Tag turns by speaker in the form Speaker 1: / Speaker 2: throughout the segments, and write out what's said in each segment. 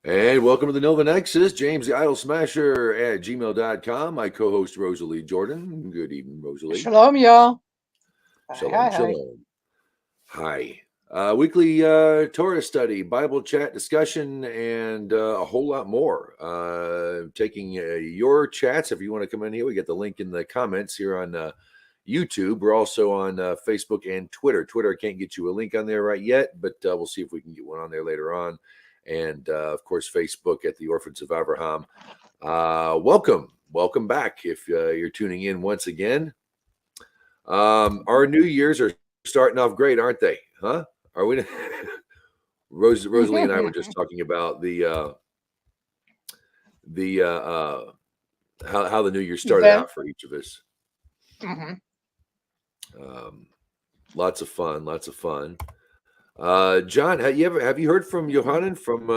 Speaker 1: And welcome to the Nilvah Nexus, jamestheidolsmasher at gmail.com. My co-host Rosalie Jordan. Good evening, Rosalie.
Speaker 2: Shalom, y'all.
Speaker 1: Shalom, shalom. Hi. Weekly Torah study, Bible chat discussion, and a whole lot more. Taking your chats. If you want to come in here, we get the link in the comments here on YouTube. We're also on Facebook and Twitter. Twitter, I can't get you a link on there right yet, but we'll see if we can get one on there later on. And of course, Facebook at the Orphans of Abraham. Welcome back. If you're tuning in once again, our New Year's are starting off great, aren't they? Huh? Are we? Rosalie and I were just talking about how the New Year started out for each of us. Lots of fun. John, have you heard from Johanan from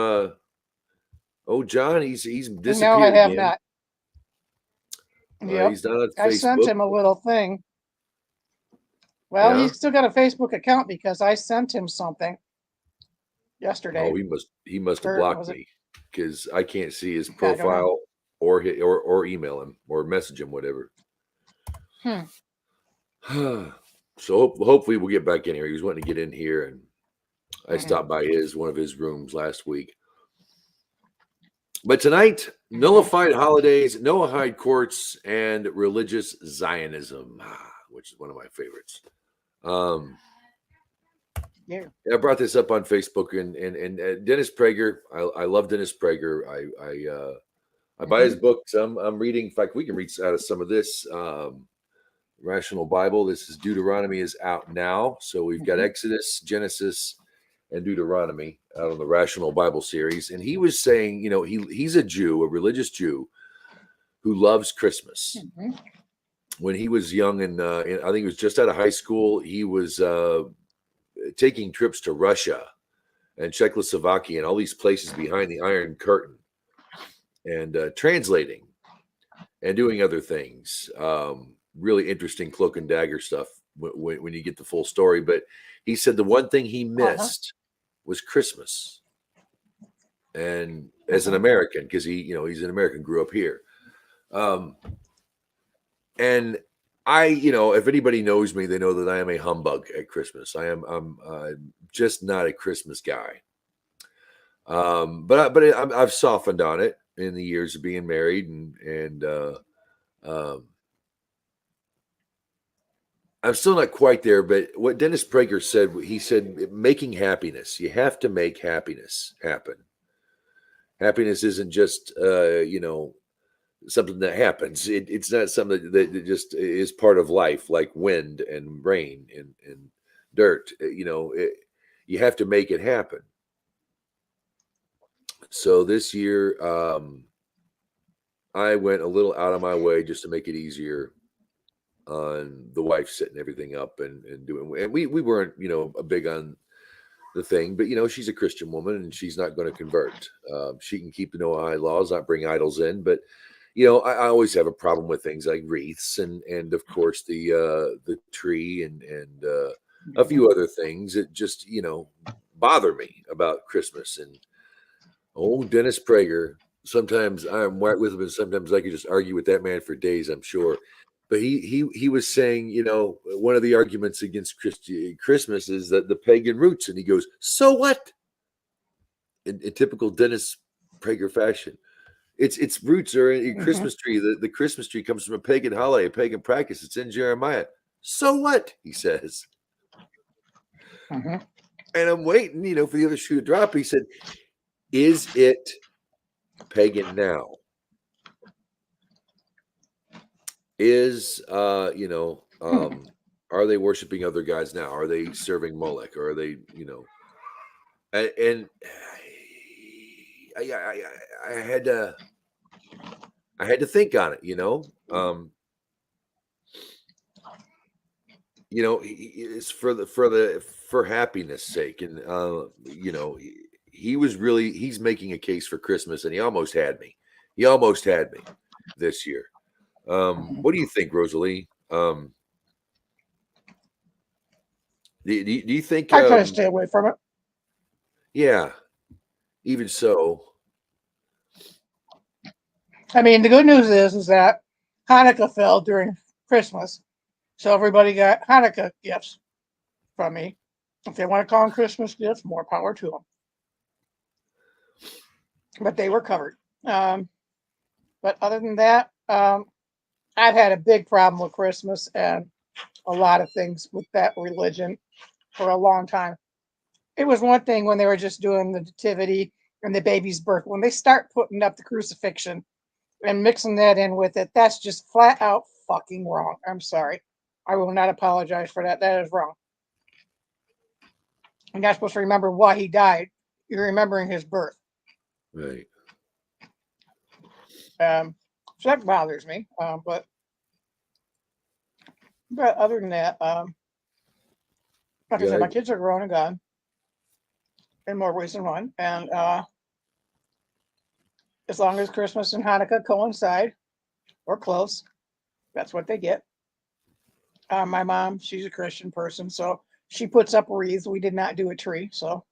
Speaker 1: John? He's disappeared.
Speaker 2: No, I have not.
Speaker 1: He's not on Facebook.
Speaker 2: I sent him a little thing. Well, he's still got a Facebook account because I sent him something yesterday.
Speaker 1: Oh, he must have blocked me because I can't see his profile or email him or message him, whatever. So hopefully we'll get back in here. He was wanting to get in here, and I stopped by one of his rooms last week. But tonight, Nullified holidays, Noahide courts, and religious Zionism, which is one of my favorites. I brought this up on Facebook, and Dennis Prager. I love Dennis Prager. I buy his books. I'm reading. In fact, we can read out of some of this. Rational Bible. This is Deuteronomy is out now. So we've got Exodus, Genesis, and Deuteronomy out on the Rational Bible series. And he was saying, he's a Jew, a religious Jew who loves Christmas. When he was young, and I think he was just out of high school, he was taking trips to Russia and Czechoslovakia and all these places behind the Iron Curtain and translating and doing other things. Really interesting cloak and dagger stuff when you get the full story. But he said the one thing he missed was Christmas. And as an American, because he's an American, grew up here. And I, if anybody knows me, they know that I am a humbug at Christmas. I'm just not a Christmas guy. But I've softened on it in the years of being married, and I'm still not quite there. But what Dennis Prager said, he said, making happiness. You have to make happiness happen. Happiness isn't just something that happens. It's not something that just is part of life, like wind and rain and dirt. You have to make it happen. So this year, I went a little out of my way just to make it easier on the wife setting everything up and doing. And we weren't, big on the thing, but she's a Christian woman and she's not going to convert. She can keep the Noahide laws, not bring idols in, but I always have a problem with things like wreaths and of course the tree and a few other things that just bother me about Christmas. And Dennis Prager, sometimes I'm right with him, and sometimes I could just argue with that man for days, I'm sure. But he was saying, one of the arguments against Christmas is that the pagan roots, and he goes, so what? In typical Dennis Prager fashion. Its roots are in a Christmas tree. The Christmas tree comes from a pagan holiday, a pagan practice. It's in Jeremiah. So what? He says. And I'm waiting, for the other shoe to drop. He said, is it pagan now? Are they worshiping other gods now? Are they serving Molech? Or are they, and I had to think on it, it's for happiness sake. And, he's making a case for Christmas, and he almost had me this year. What do you think, Rosalie? Do you think
Speaker 2: I try to stay away from it?
Speaker 1: Yeah, even so,
Speaker 2: I mean, the good news is that Hanukkah fell during Christmas, so everybody got Hanukkah gifts from me. If they want to call them Christmas gifts, more power to them. But they were covered. But other than that, I've had a big problem with Christmas and a lot of things with that religion for a long time. It was one thing when they were just doing the nativity and the baby's birth. When they start putting up the crucifixion and mixing that in with it, that's just flat out fucking wrong. I'm sorry. I will not apologize for that. That is wrong. You're not supposed to remember why he died. You're remembering his birth.
Speaker 1: Right.
Speaker 2: So that bothers me. But other than that, like I said, my kids are grown and gone in more ways than one. And as long as Christmas and Hanukkah coincide or close, that's what they get. My mom, she's a Christian person, so she puts up wreaths. We did not do a tree, so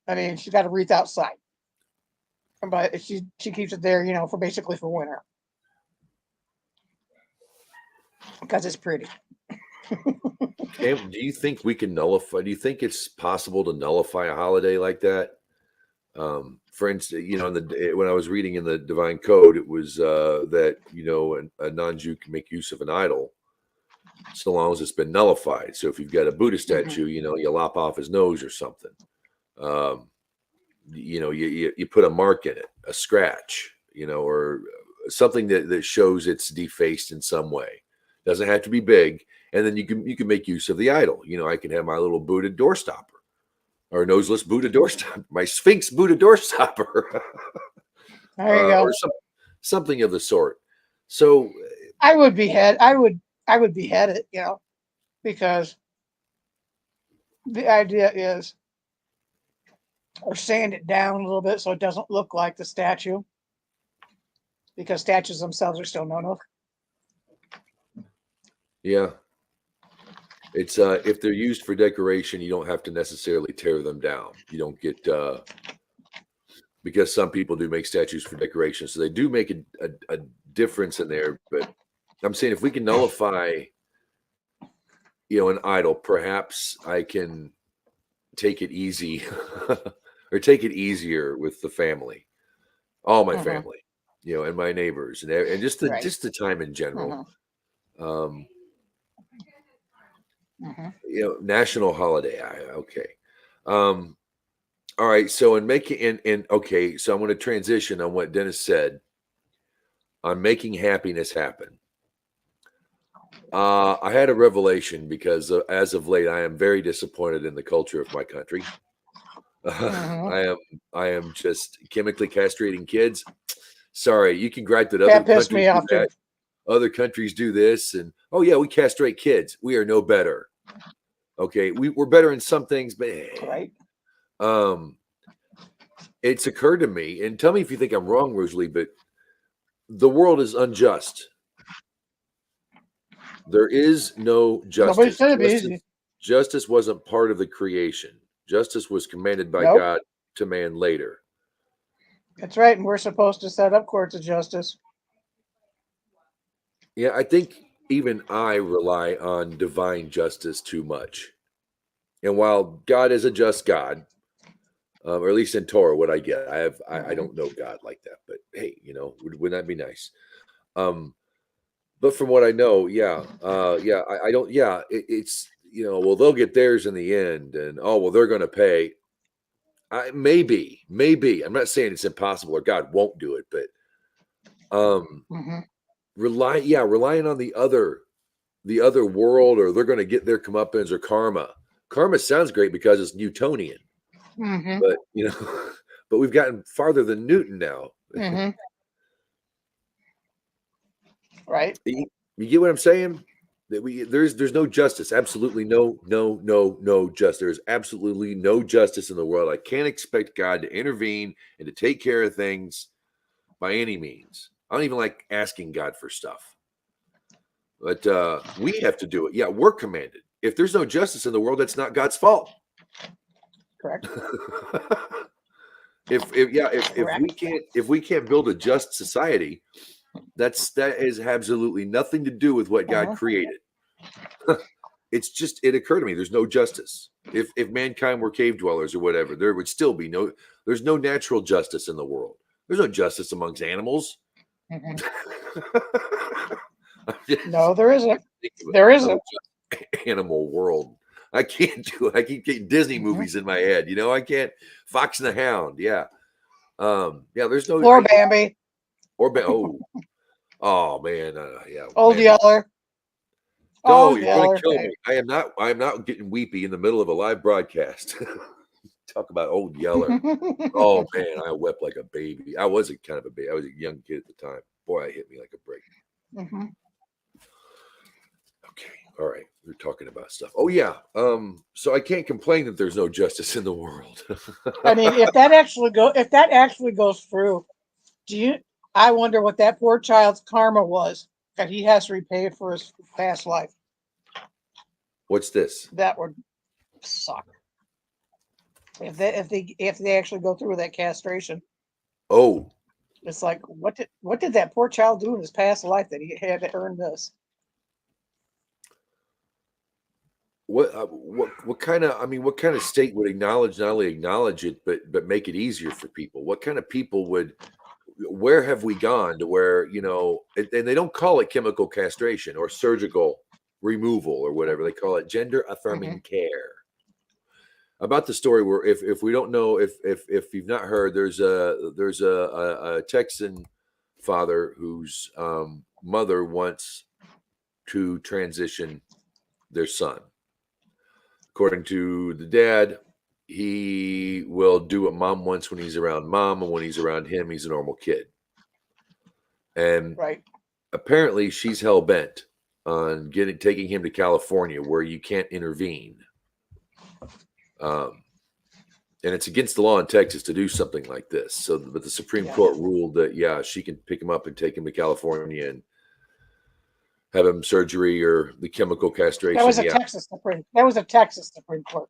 Speaker 2: I mean, she's got a wreath outside, but she keeps it there, for basically for winter because it's pretty.
Speaker 1: Cam, do you think we can nullify? Do you think it's possible to nullify a holiday like that? For instance, when I was reading in the Divine Code, it was that a non-Jew can make use of an idol so long as it's been nullified. So if you've got a Buddha statue, you lop off his nose or something. You put a mark in it, a scratch, or something that shows it's defaced in some way. Doesn't have to be big, and then you can make use of the idol. I can have my little Buddha doorstopper, or noseless Buddha doorstopper, my Sphinx Buddha doorstopper.
Speaker 2: There you go,
Speaker 1: or something of the sort. So
Speaker 2: I would behead it, because the idea is, or sand it down a little bit so it doesn't look like the statue, because statues themselves are still no.
Speaker 1: Yeah. It's if they're used for decoration, you don't have to necessarily tear them down. You don't get because some people do make statues for decoration, so they do make a difference in there. But I'm saying if we can nullify, an idol, perhaps I can take it easy or take it easier with the family, all my family, and my neighbors and just the time in general. National holiday. Okay. All right. So in making okay, so I'm going to transition on what Dennis said on making happiness happen. I had a revelation because as of late, I am very disappointed in the culture of my country. I am just chemically castrating kids. Sorry, you can gripe that other countries do that. Other countries do this, and oh yeah, we castrate kids. We are no better. Okay, we're better in some things, but
Speaker 2: right.
Speaker 1: It's occurred to me, and tell me if you think I'm wrong, Rosalie, but the world is unjust. There is no justice. Justice wasn't part of the creation. Justice was commanded by God to man later.
Speaker 2: That's right, and we're supposed to set up courts of justice.
Speaker 1: Yeah, I think even I rely on divine justice too much. And while God is a just God, or at least in Torah, what I get, I don't know God like that, but hey, wouldn't that be nice? But from what I know, I don't. Yeah, it's well, they'll get theirs in the end, and they're going to pay. Maybe. I'm not saying it's impossible or God won't do it, but relying on the other world, or they're going to get their comeuppance or karma. Karma sounds great because it's Newtonian, but but we've gotten farther than Newton now.
Speaker 2: Right.
Speaker 1: You get what I'm saying? That there's no justice. Absolutely no justice. There's absolutely no justice in the world. I can't expect God to intervene and to take care of things by any means. I don't even like asking God for stuff. But we have to do it. Yeah, we're commanded. If there's no justice in the world, that's not God's fault.
Speaker 2: Correct.
Speaker 1: If we can't build a just society, that is absolutely nothing to do with what God created. It occurred to me there's no justice. If mankind were cave dwellers or whatever, there would still be there's no natural justice in the world. There's no justice amongst animals.
Speaker 2: No, there isn't. There isn't.
Speaker 1: Animal world. I can't do it. I keep getting Disney movies in my head. I can't. Fox and the Hound. Yeah. There's no.
Speaker 2: Or Bambi.
Speaker 1: Oh man. Yeah.
Speaker 2: Old
Speaker 1: Bambi.
Speaker 2: Yeller.
Speaker 1: Oh, you're going to kill me. I am not getting weepy in the middle of a live broadcast. Talk about Old Yeller. Oh man, I wept like a baby. I was a kind of a baby. I was a young kid at the time. Boy, it hit me like a brick. Okay. All right. We're talking about stuff. Oh yeah. So I can't complain that there's no justice in the world.
Speaker 2: I mean, if that actually goes through, I wonder what that poor child's karma was that he has to repay for his past life.
Speaker 1: What's this?
Speaker 2: That would suck. If they actually go through with that castration.
Speaker 1: Oh.
Speaker 2: It's like, what did that poor child do in his past life that he had to earn this?
Speaker 1: What kind of state would not only acknowledge it but make it easier for people? What kind of people where have we gone to where, and they don't call it chemical castration or surgical removal or whatever, they call it gender affirming care. About the story where if we don't know, if you've not heard, there's a Texan father whose mother wants to transition their son. According to the dad, he will do what mom wants when he's around mom, and when he's around him, he's a normal kid. And apparently she's hell bent on taking him to California where you can't intervene. And it's against the law in Texas to do something like this. But the Supreme Court ruled that, she can pick him up and take him to California and have him surgery or the chemical castration.
Speaker 2: That was a Texas Supreme Court.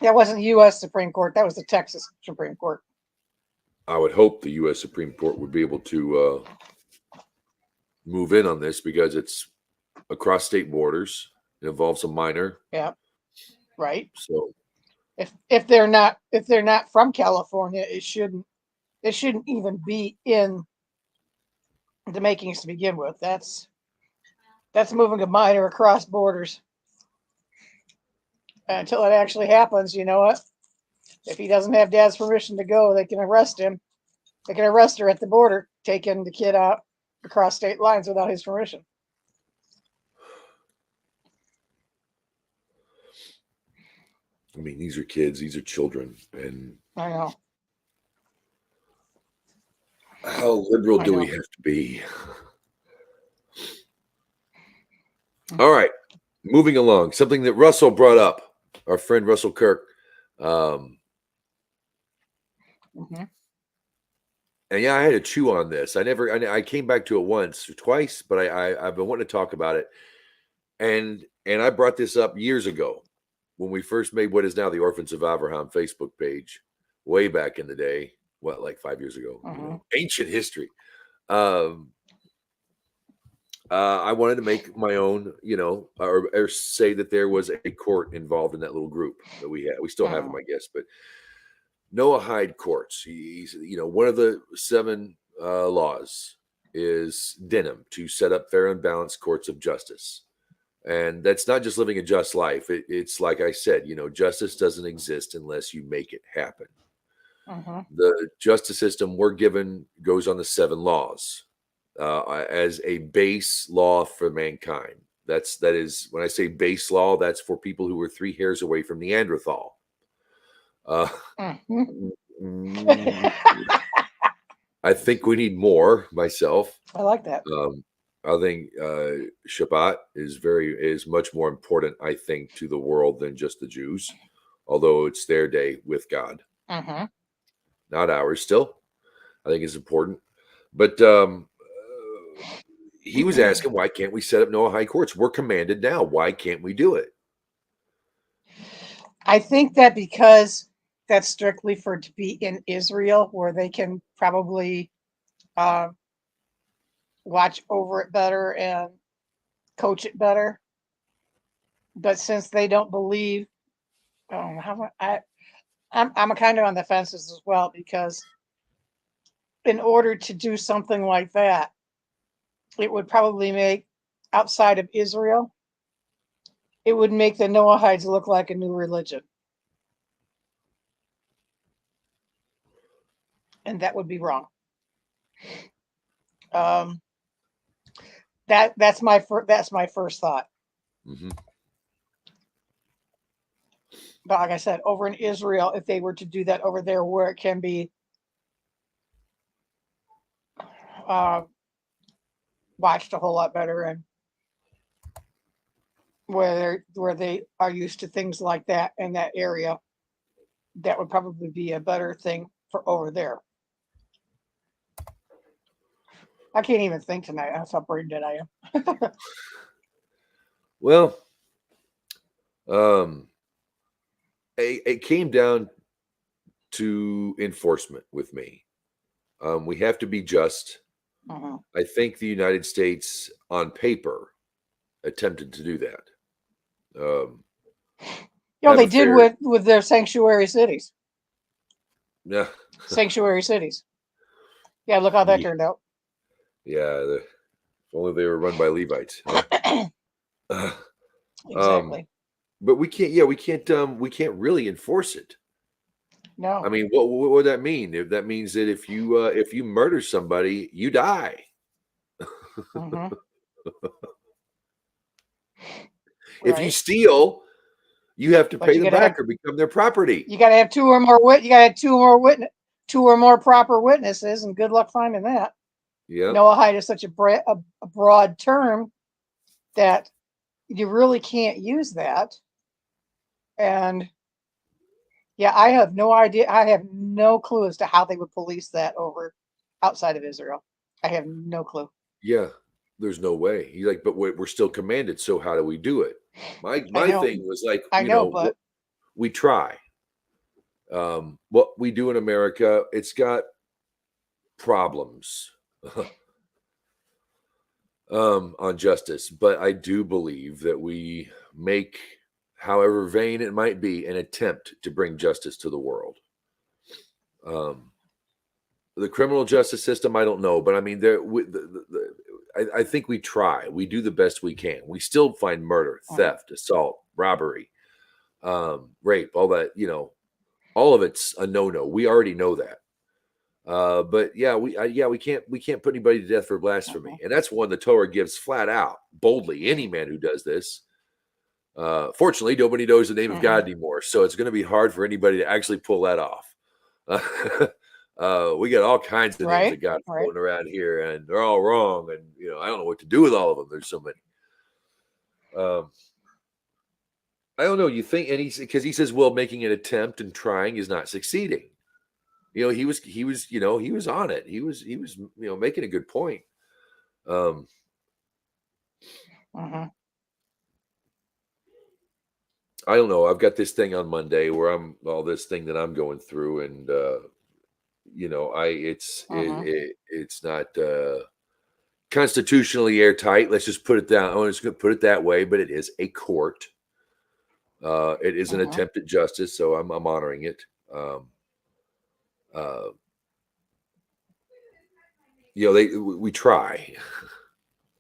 Speaker 2: That wasn't U.S. Supreme Court. That was the Texas Supreme Court.
Speaker 1: I would hope the U.S. Supreme Court would be able to move in on this because it's across state borders. It involves a minor.
Speaker 2: Yeah. Right.
Speaker 1: So
Speaker 2: if they're not from California, it shouldn't even be in the makings to begin with. That's moving a minor across borders. Until it actually happens, you know what? If he doesn't have dad's permission to go, they can arrest him. They can arrest her at the border, taking the kid out across state lines without his permission.
Speaker 1: I mean, these are kids, these are children, and
Speaker 2: I know.
Speaker 1: How liberal do we have to be? All right, moving along. Something that Russell brought up, our friend Russell Kirk. And I had to chew on this. I came back to it once or twice, but I've been wanting to talk about it. And I brought this up years ago when we first made what is now the Orphans of Abraham Facebook page, way back in the day. What, like 5 years ago? Ancient history. I wanted to make my own, or say that there was a court involved in that little group that we had. We still have them, I guess, but Noahide courts. He's, one of the 7 laws is denim, to set up fair and balanced courts of justice. And that's not just living a just life. It's like I said, justice doesn't exist unless you make it happen. The justice system we're given goes on the 7 laws as a base law for mankind. That is when I say base law, that's for people who were 3 hairs away from Neanderthal. I think we need more myself.
Speaker 2: I like that.
Speaker 1: I think Shabbat is much more important, I think, to the world than just the Jews, although it's their day with God. Not ours still. I think it's important. But he was asking, why can't we set up Noahide courts? We're commanded now. Why can't we do it?
Speaker 2: I think that because that's strictly for it to be in Israel, where they can probably watch over it better and coach it better. But since they don't believe, I'm kind of on the fences as well, because in order to do something like that, it would probably make, outside of Israel, it would make the Noahides look like a new religion. And that would be wrong. That's my first thought.
Speaker 1: Mm-hmm.
Speaker 2: But like I said, over in Israel, if they were to do that over there, where it can be watched a whole lot better, and where they are used to things like that in that area, that would probably be a better thing for over there. I can't even think tonight. That's how brain dead I am.
Speaker 1: Well, it came down to enforcement with me. We have to be just.
Speaker 2: Uh-huh.
Speaker 1: I think the United States, on paper, attempted to do that.
Speaker 2: They did with their sanctuary cities.
Speaker 1: Yeah.
Speaker 2: Sanctuary cities. Yeah, look how that turned out.
Speaker 1: Yeah, if only they were run by Levites.
Speaker 2: Exactly.
Speaker 1: But we can't really enforce it.
Speaker 2: No.
Speaker 1: I mean, what would that mean? If that means that if you murder somebody, you die.
Speaker 2: Mm-hmm.
Speaker 1: If you steal, you have to pay them back or become their property.
Speaker 2: You got to have two or more proper witnesses, and good luck finding that.
Speaker 1: Yeah.
Speaker 2: Noahide is such a broad term that you really can't use that. And yeah, I have no idea. I have no clue as to how they would police that over outside of Israel. I have no clue.
Speaker 1: Yeah, there's no way. He's like, but we're still commanded. So how do we do it? My thing was like, but we try. What we do in America, it's got problems on justice, but I do believe that we make, however vain it might be, an attempt to bring justice to the world. The criminal justice system, I don't know, but I mean, I think we try. We do the best we can. We still find murder, theft, assault, robbery, rape, all that. All of it's a no-no. We already know that. But yeah, we can't put anybody to death for blasphemy, and that's one the Torah gives flat out, boldly. Any man who does this. Fortunately, nobody knows the name of God anymore, so it's going to be hard for anybody to actually pull that off. We got all kinds of names of God floating around here, and they're all wrong. And I don't know what to do with all of them. There's so many. I don't know. You think, and because he says, well, making an attempt and trying is not succeeding. He was on it. He was making a good point. I don't know. I've got this thing on Monday where this thing that I'm going through, and it's not constitutionally airtight. Let's just put it down. I'm just going to put it that way. But it is a court. It is an attempt at justice, so I'm honoring it. We try.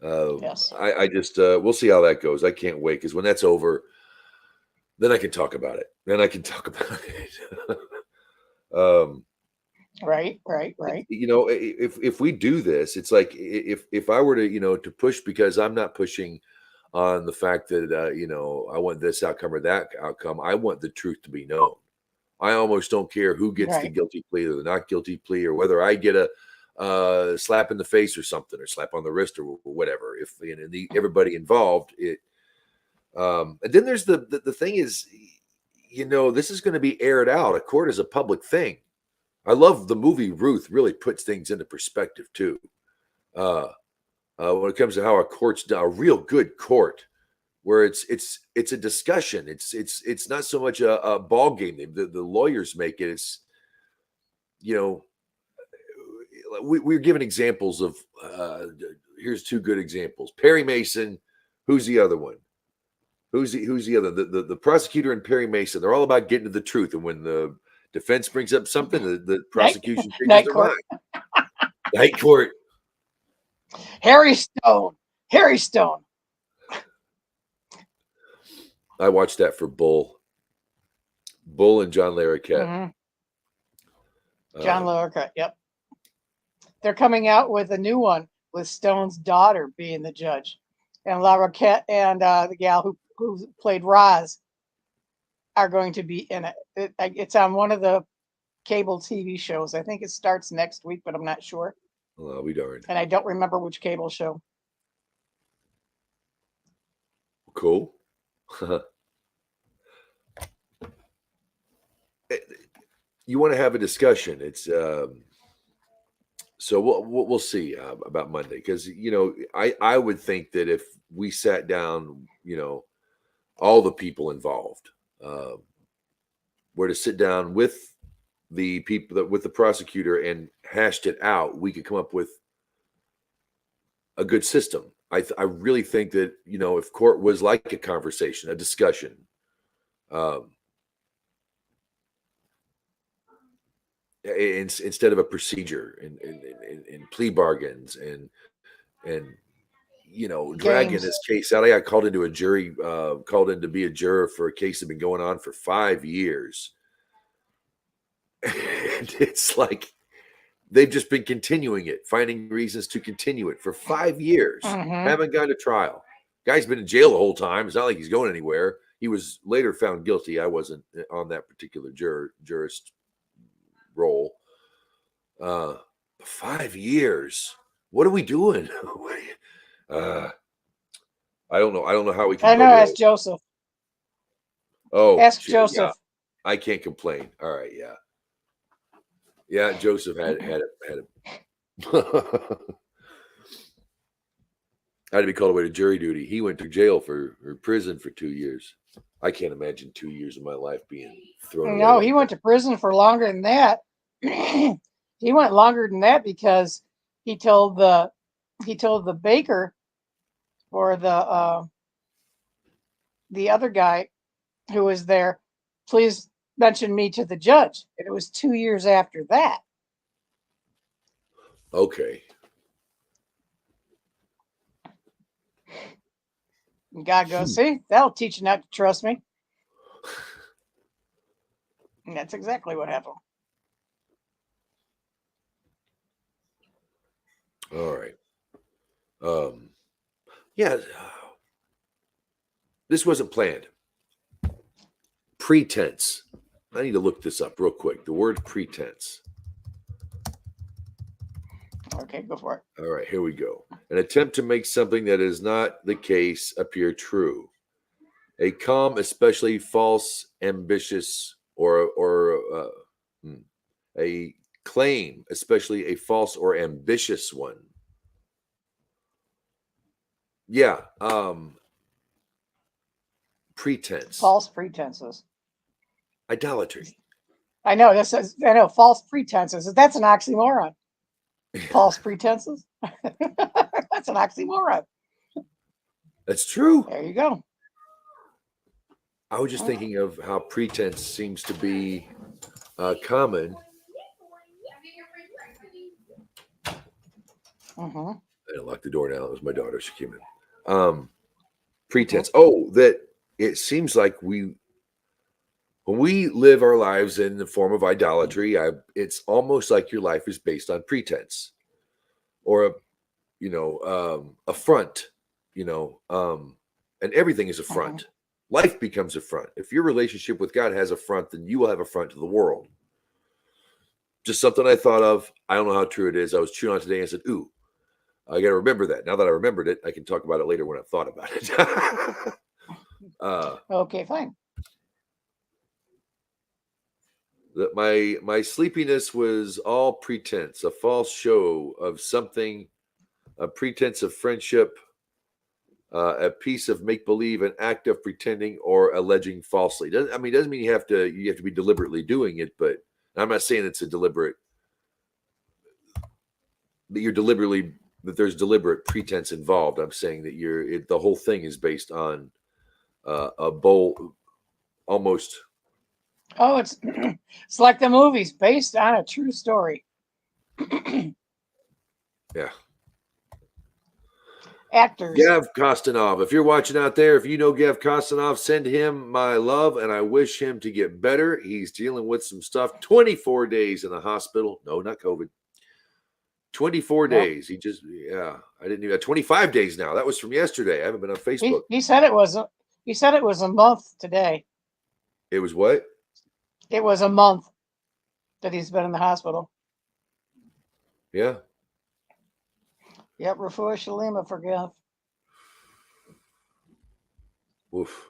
Speaker 2: Yes.
Speaker 1: I just we'll see how that goes. I can't wait, because when that's over, then I can talk about it.
Speaker 2: Right.
Speaker 1: If we do this, it's like if I were to push, because I'm not pushing on the fact that I want this outcome or that outcome. I want the truth to be known. I almost don't care who gets the guilty plea or the not guilty plea, or whether I get a slap in the face or something, or slap on the wrist or whatever. If everybody involved, and then there's the thing is, this is going to be aired out. A court is a public thing. I love the movie Ruth. Really puts things into perspective too. When it comes to how a court's done, a real good court where it's a discussion. It's not so much a ball game. The lawyers make it. It's, you know, we're given examples of here's two good examples. Perry Mason, who's the other one? Who's the other? The prosecutor and Perry Mason, they're all about getting to the truth. And when the defense brings up something, the prosecution changes
Speaker 2: Night
Speaker 1: their
Speaker 2: court.
Speaker 1: mind. Night court.
Speaker 2: Harry Stone. Harry Stone.
Speaker 1: I watched that for Bull and John Larroquette.
Speaker 2: John Larroquette, yep. They're coming out with a new one with Stone's daughter being the judge. And Larroquette and the gal who played Roz are going to be in it. It's on one of the cable TV shows. I think it starts next week, but I'm not sure.
Speaker 1: Well, we darned.
Speaker 2: And I don't remember which cable show.
Speaker 1: Cool. You want to have a discussion. It's so we'll see about Monday, because I would think that if we sat down, all the people involved were to sit down with the people with the prosecutor and hashed it out, we could come up with a good system. I really think that if court was like a conversation, a discussion, instead of a procedure and plea bargains and dragging this case out. I got called into a jury, called in to be a juror for a case that had been going on for 5 years. And it's like they've just been continuing it, finding reasons to continue it for 5 years. Haven't gone to trial. Guy's been in jail the whole time. It's not like he's going anywhere. He was later found guilty. I wasn't on that particular jurist role. 5 years. What are we doing? I don't know. I don't know how we can.
Speaker 2: I know. Ask Joseph.
Speaker 1: Oh,
Speaker 2: ask Joseph.
Speaker 1: Yeah. I can't complain. All right. Yeah. Yeah. Joseph had it. Had to be called away to jury duty. He went to jail or prison for 2 years. I can't imagine 2 years of my life being thrown away.
Speaker 2: No, he went to prison for longer than that. He went longer than that because he told the baker or the other guy who was there, please mention me to the judge. And it was 2 years after that.
Speaker 1: Okay.
Speaker 2: And God goes, see, that'll teach you not to trust me. And that's exactly what happened.
Speaker 1: All right. Yeah. This wasn't planned. Pretense. I need to look this up real quick. The word pretense.
Speaker 2: Okay, go for it.
Speaker 1: All right, here we go. An attempt to make something that is not the case appear true. A calm, especially false, ambitious, or a claim, especially a false or ambitious one. Yeah. Pretense.
Speaker 2: False pretenses.
Speaker 1: Idolatry.
Speaker 2: I know. I know. False pretenses. That's an oxymoron. False pretenses. That's an oxymoron.
Speaker 1: That's true.
Speaker 2: There you go.
Speaker 1: I was just thinking of how pretense seems to be common. I locked the door now. It was my daughter. She came in. Pretense. Oh, that it seems like when we live our lives in the form of idolatry, it's almost like your life is based on pretense or a front, and everything is a front. Life becomes a front. If your relationship with God has a front, then you will have a front to the world. Just something I thought of. I don't know how true it is. I was chewing on it today and I said, ooh, I got to remember that. Now that I remembered it, I can talk about it later when I've thought about it.
Speaker 2: Okay, fine.
Speaker 1: That my sleepiness was all pretense, a false show of something, a pretense of friendship, a piece of make-believe, an act of pretending or alleging falsely. Doesn't mean you have to be deliberately doing it, but I'm not saying it's a deliberate, that there's deliberate pretense involved. I'm saying that the whole thing is based on a bold, almost.
Speaker 2: Oh, it's it's like the movies based on a true story.
Speaker 1: Yeah.
Speaker 2: Actors.
Speaker 1: Gav Kostanov, if you're watching out there, if you know Gav Kostanov, send him my love, and I wish him to get better. He's dealing with some stuff. 24 days in the hospital. No, not COVID. 24 days. He just, I didn't even, 25 days now. That was from yesterday. I haven't been on Facebook.
Speaker 2: He said it was a month today.
Speaker 1: It was what?
Speaker 2: It was a month that he's been in the hospital.
Speaker 1: Yeah.
Speaker 2: Yep, Refuah Shalima for Gav.
Speaker 1: Oof.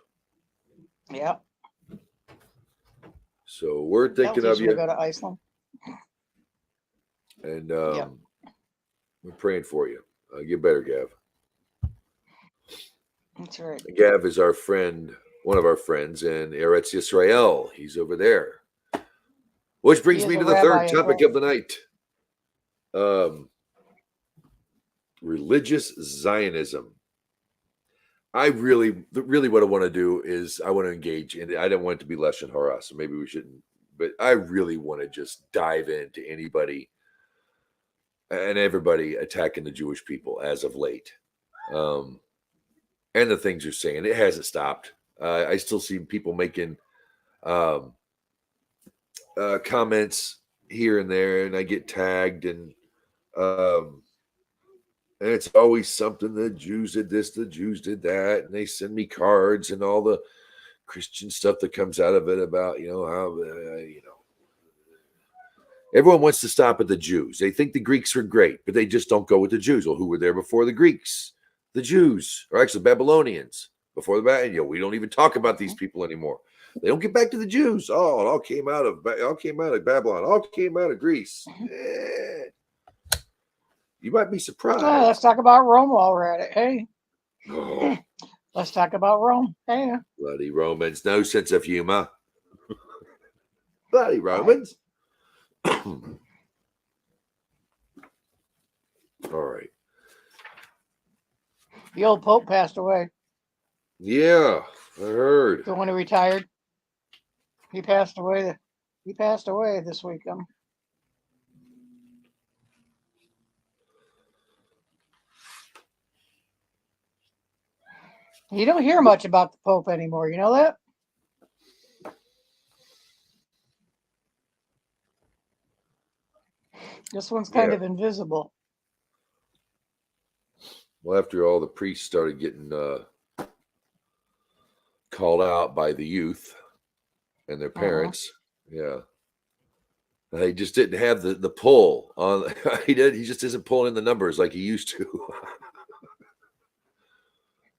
Speaker 2: Yep.
Speaker 1: So we're thinking of you.
Speaker 2: To go to Iceland.
Speaker 1: And we're praying for you. Get better, Gav.
Speaker 2: That's right.
Speaker 1: Gav is our friend, one of our friends in Eretz Yisrael. He's over there. Which brings me to the third topic of the night. Religious Zionism. I really what I want to do is I want to engage in it. I don't want it to be Lashon Hara, so maybe we shouldn't, but I really want to just dive into anybody and everybody attacking the Jewish people as of late. And the things you're saying, it hasn't stopped. I still see people making comments here and there, and I get tagged, and it's always something. The Jews did this, the Jews did that, and they send me cards and all the Christian stuff that comes out of it about, how, everyone wants to stop at the Jews. They think the Greeks were great, but they just don't go with the Jews. Well, who were there before the Greeks? The Jews, or actually Babylonians. Before the we don't even talk about these people anymore. They don't get back to the Jews. Oh, it all came out of Babylon. All came out of Greece. You might be surprised.
Speaker 2: Oh, let's talk about Rome while we're at it. Hey. Oh. Let's talk about Rome. Hey.
Speaker 1: Bloody Romans. No sense of humor. Bloody Romans. All right.
Speaker 2: The old Pope passed away.
Speaker 1: Yeah, I heard.
Speaker 2: The one who retired. He passed away. He passed away this weekend. You don't hear much about the Pope anymore. You know that? This one's kind of invisible.
Speaker 1: Well, after all the priests started getting called out by the youth and their parents, he just didn't have the pull on. He just isn't pulling in the numbers like he used to.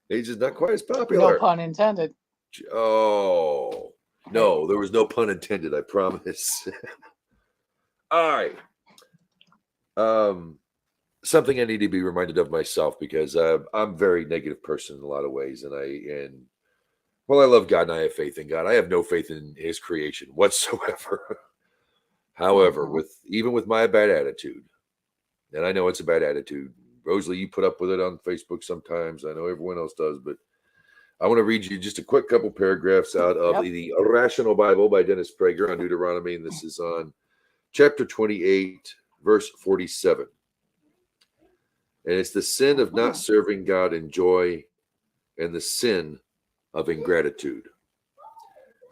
Speaker 1: He's just not quite as popular.
Speaker 2: No pun intended.
Speaker 1: Oh, no, there was no pun intended, I promise. All right. Something I need to be reminded of myself, because I'm a very negative person in a lot of ways. And I love God and I have faith in God. I have no faith in his creation whatsoever. However, even with my bad attitude, and I know it's a bad attitude, Rosalie, you put up with it on Facebook sometimes. I know everyone else does, but I want to read you just a quick couple paragraphs out of the Irrational Bible by Dennis Prager on Deuteronomy. And this is on chapter 28, verse 47. And it's the sin of not serving God in joy and the sin of ingratitude.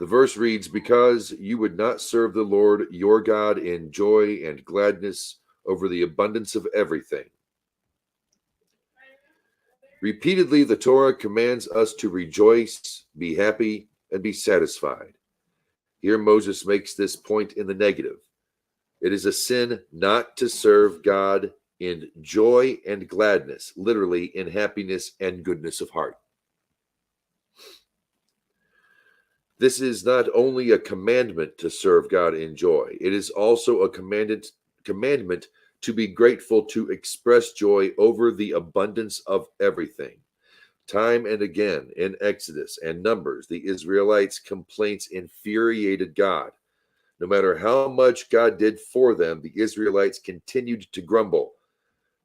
Speaker 1: The verse reads, because you would not serve the Lord your God in joy and gladness over the abundance of everything. Repeatedly, the Torah commands us to rejoice, be happy, and be satisfied. Here Moses makes this point in the negative. It is a sin not to serve God in joy and gladness, literally in happiness and goodness of heart. This is not only a commandment to serve God in joy, it is also a commandment to be grateful, to express joy over the abundance of everything, Time and again in Exodus and Numbers, the Israelites' complaints infuriated God. No matter how much God did for them, the Israelites continued to grumble.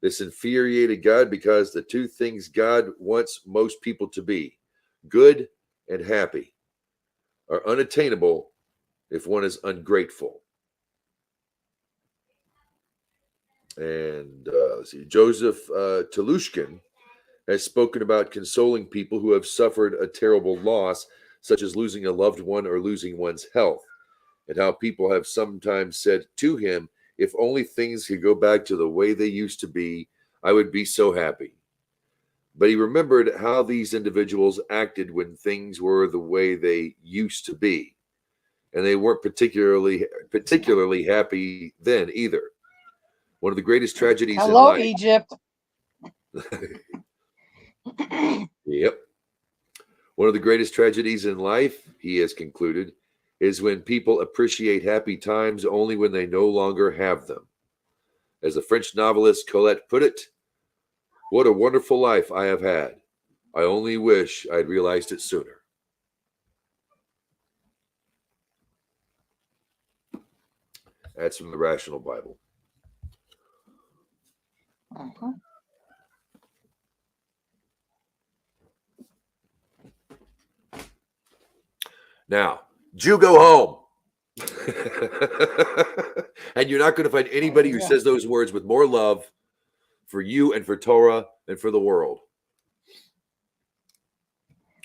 Speaker 1: This infuriated God because the two things God wants most people to be, good and happy, are unattainable if one is ungrateful. And let's see, Joseph Telushkin has spoken about consoling people who have suffered a terrible loss, such as losing a loved one or losing one's health, and how people have sometimes said to him, if only things could go back to the way they used to be, I would be so happy. But he remembered how these individuals acted when things were the way they used to be, and they weren't particularly happy then either. One of the greatest tragedies in
Speaker 2: Hello,
Speaker 1: life.
Speaker 2: Egypt.
Speaker 1: Yep. One of the greatest tragedies in life, he has concluded, is when people appreciate happy times only when they no longer have them. As the French novelist Colette put it, what a wonderful life I have had. I only wish I'd realized it sooner. That's from the Rational Bible.
Speaker 2: Uh-huh.
Speaker 1: Now, Jew, go home. And you're not going to find anybody who says those words with more love for you and for Torah and for the world.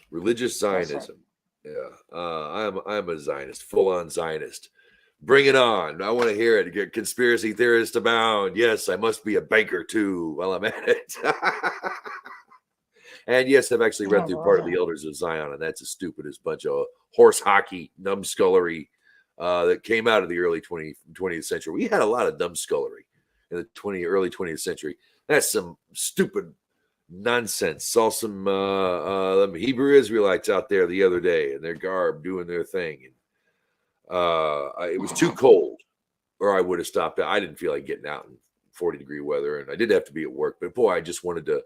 Speaker 1: Religious Zionism. Yeah, I'm a Zionist, full-on Zionist. Bring it on. I want to hear it. Get conspiracy theorists abound. Yes, I must be a banker too while I'm at it. And yes, I've actually read through part of the Elders of Zion, and that's the stupidest bunch of horse hockey, numbskullery that came out of the early 20th century. We had a lot of numbskullery in the early 20th century. That's some stupid nonsense. Saw some Hebrew Israelites out there the other day in their garb doing their thing. And it was too cold, or I would have stopped. I didn't feel like getting out in 40-degree weather, and I did have to be at work. But boy, I just wanted to.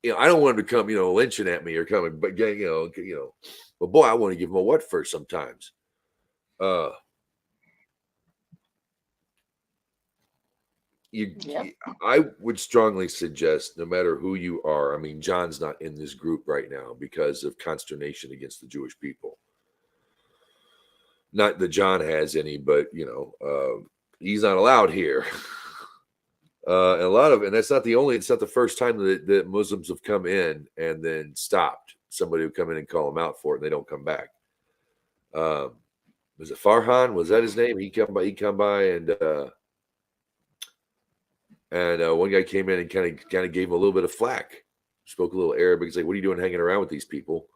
Speaker 1: I don't want him to come, lynching at me or coming, but but boy, I want to give him a what first sometimes. I would strongly suggest, no matter who you are, I mean, John's not in this group right now because of consternation against the Jewish people. Not that John has any, but he's not allowed here. And that's not it's not the first time that Muslims have come in and then stopped. Somebody would come in and call them out for it, and they don't come back. Was it Farhan? Was that his name? He come by, and one guy came in and kind of gave him a little bit of flack. Spoke a little Arabic. He's like, "What are you doing hanging around with these people?"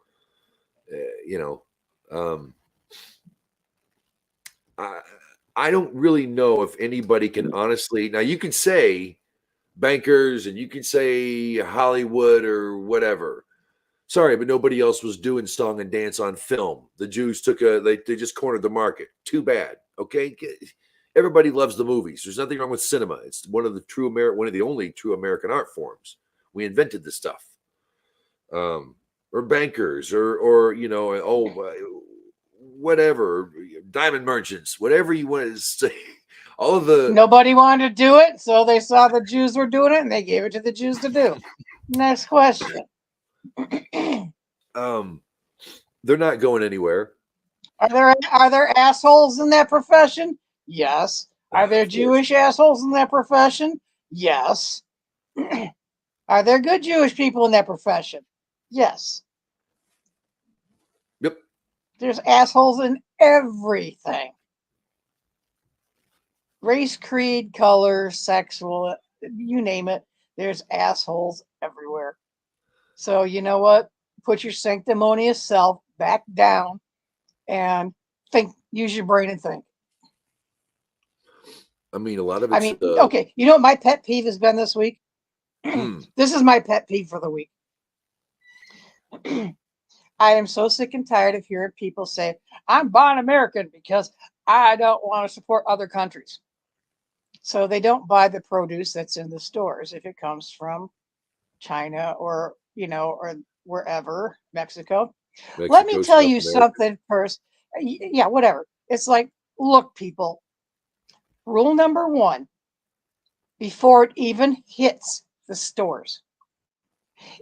Speaker 1: I don't really know if anybody can honestly. Now, you can say bankers and you can say Hollywood or whatever. Sorry, but nobody else was doing song and dance on film. The Jews they just cornered the market. Too bad. Okay, everybody loves the movies. There's nothing wrong with cinema. It's one of the only true American art forms. We invented this stuff. Or bankers, or whatever, diamond merchants, whatever you want to say. All of the
Speaker 2: nobody wanted to do it, so they saw the Jews were doing it, and they gave it to the Jews to do. Next question.
Speaker 1: They're not going anywhere.
Speaker 2: Are there assholes in that profession? Yes. Are there Jewish assholes in that profession? Yes. Are there good Jewish people in that profession? Yes.
Speaker 1: Yep.
Speaker 2: There's assholes in everything. Race, creed, color, sexual, you name it. There's assholes everywhere. So you know what? Put your sanctimonious self back down and think. Use your brain and think.
Speaker 1: I mean, a lot of it's...
Speaker 2: okay. You know what my pet peeve has been this week? This is my pet peeve for the week. I am so sick and tired of hearing people say, I'm buying American because I don't want to support other countries. So they don't buy the produce that's in the stores if it comes from China or wherever, Mexico. Let
Speaker 1: Mexico,
Speaker 2: me tell
Speaker 1: South
Speaker 2: you
Speaker 1: America.
Speaker 2: something first. Yeah, whatever. It's like, look, people, rule number one, before it even hits the stores,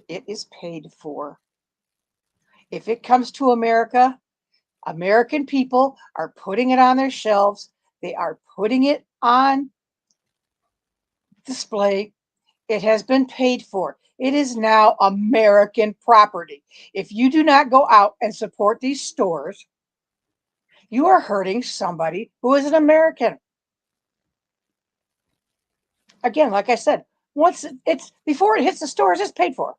Speaker 2: it is paid for. If it comes to America, American people are putting it on their shelves. They are putting it on display. It has been paid for. It is now American property. If you do not go out and support these stores, you are hurting somebody who is an American. Again, like I said, once it's before it hits the stores, it's paid for.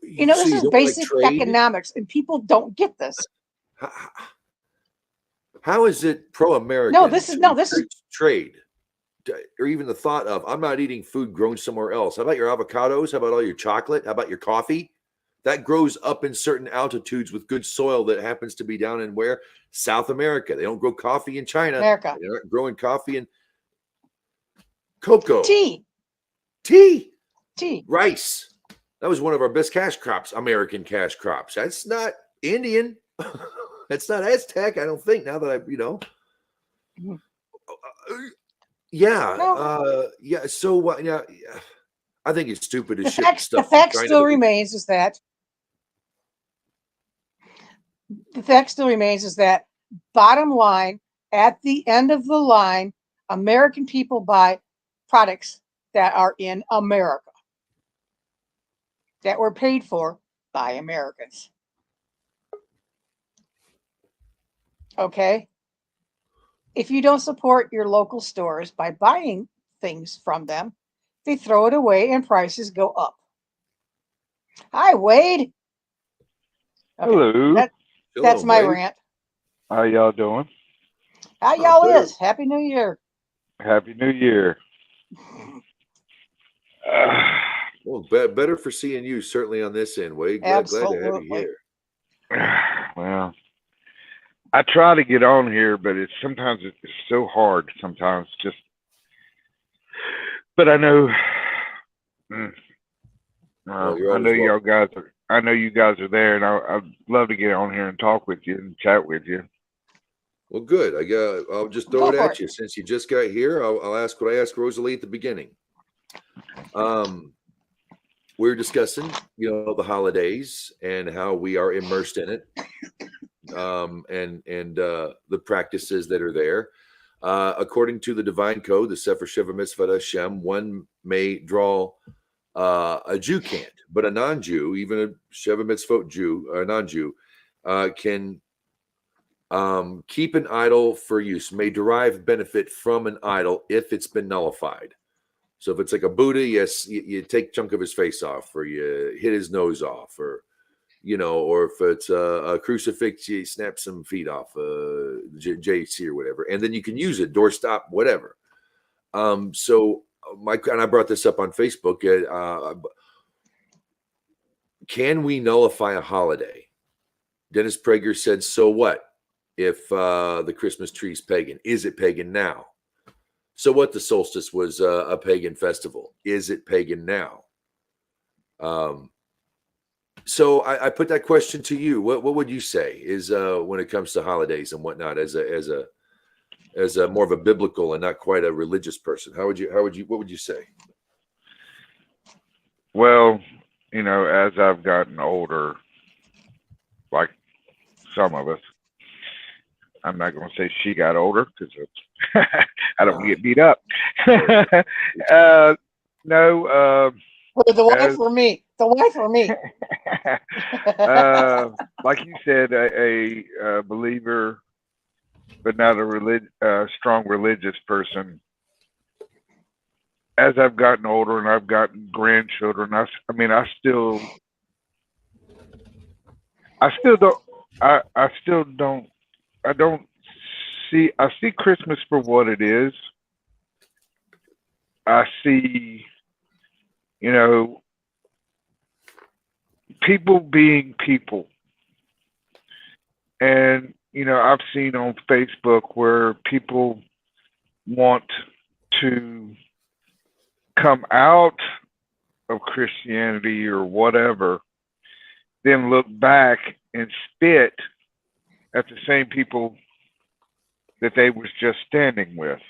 Speaker 2: You know,
Speaker 1: So
Speaker 2: this
Speaker 1: you
Speaker 2: is
Speaker 1: don't like
Speaker 2: basic
Speaker 1: trade?
Speaker 2: economics, and people don't get this.
Speaker 1: How is it pro-American
Speaker 2: No, this is
Speaker 1: to
Speaker 2: no, this is
Speaker 1: encourage trade? Or even the thought of, I'm not eating food grown somewhere else. How about your avocados? How about all your chocolate? How about your coffee? That grows up in certain altitudes with good soil that happens to be down in where? South America. They don't grow coffee in China.
Speaker 2: America.
Speaker 1: They're not growing coffee in cocoa,
Speaker 2: Tea,
Speaker 1: rice. That was one of our best cash crops, American cash crops. That's not Indian. That's not Aztec, I don't think, now that
Speaker 2: Mhm.
Speaker 1: Yeah.
Speaker 2: No,
Speaker 1: Yeah. So, yeah, I think it's stupid to
Speaker 2: the
Speaker 1: ship
Speaker 2: the
Speaker 1: stuff from
Speaker 2: fact
Speaker 1: China.
Speaker 2: still remains is that bottom line, at the end of the line, American people buy products that are in America, that were paid for by Americans. Okay? If you don't support your local stores by buying things from them, they throw it away and prices go up. Hi, Wade. Okay,
Speaker 3: Hello.
Speaker 2: that's
Speaker 1: Hello,
Speaker 2: my
Speaker 1: Wade.
Speaker 2: rant.
Speaker 3: How y'all doing?
Speaker 2: How
Speaker 1: Oh,
Speaker 2: y'all
Speaker 1: better.
Speaker 2: is? Happy New Year.
Speaker 3: Happy New Year.
Speaker 1: Well, better for seeing you, certainly on this end, Wade. Glad to have you
Speaker 2: Absolutely.
Speaker 1: here.
Speaker 3: Well, I try to get on here, but sometimes it's so hard. Sometimes just, but I know,
Speaker 1: Well, you're
Speaker 3: I know
Speaker 1: always
Speaker 3: y'all
Speaker 1: welcome.
Speaker 3: guys are. I know you guys are there, and I'd love to get on here and talk with you and chat with you.
Speaker 1: Well, good. I'll just throw
Speaker 2: Go
Speaker 1: it
Speaker 2: for
Speaker 1: at you. Since you just got here, I'll ask what I asked Rosalie at the beginning. We're discussing, the holidays and how we are immersed in it, and the practices that are there. According to the divine code, the Sefer Sheva Mitzvah Hashem, one may draw, a Jew can't, but a non-Jew, even a Sheva Mitzvot Jew or a non-Jew, can keep an idol for use, may derive benefit from an idol if it's been nullified. So if it's like a Buddha, yes, you take a chunk of his face off, or you hit his nose off, or or if it's a crucifix, you snap some feet off, JC or whatever, and then you can use it, doorstop, whatever. So and I brought this up on Facebook. Can we nullify a holiday? Dennis Prager said, so what if the Christmas tree is pagan? Is it pagan now? So what, the solstice was a pagan festival? Is it pagan now? So I put that question to you. What would you say is when it comes to holidays and whatnot, as a more of a biblical and not quite a religious person? What would you say?
Speaker 3: Well, as I've gotten older, like some of us, I'm not going to say she got older because I don't get beat up. No.
Speaker 2: The wife or me? The wife or me?
Speaker 3: Like you said, a believer, but not a strong religious person. As I've gotten older and I've gotten grandchildren, I see Christmas for what it is. I see, people being people. And, I've seen on Facebook where people want to come out of Christianity or whatever, then look back and spit at the same people that they was just standing with.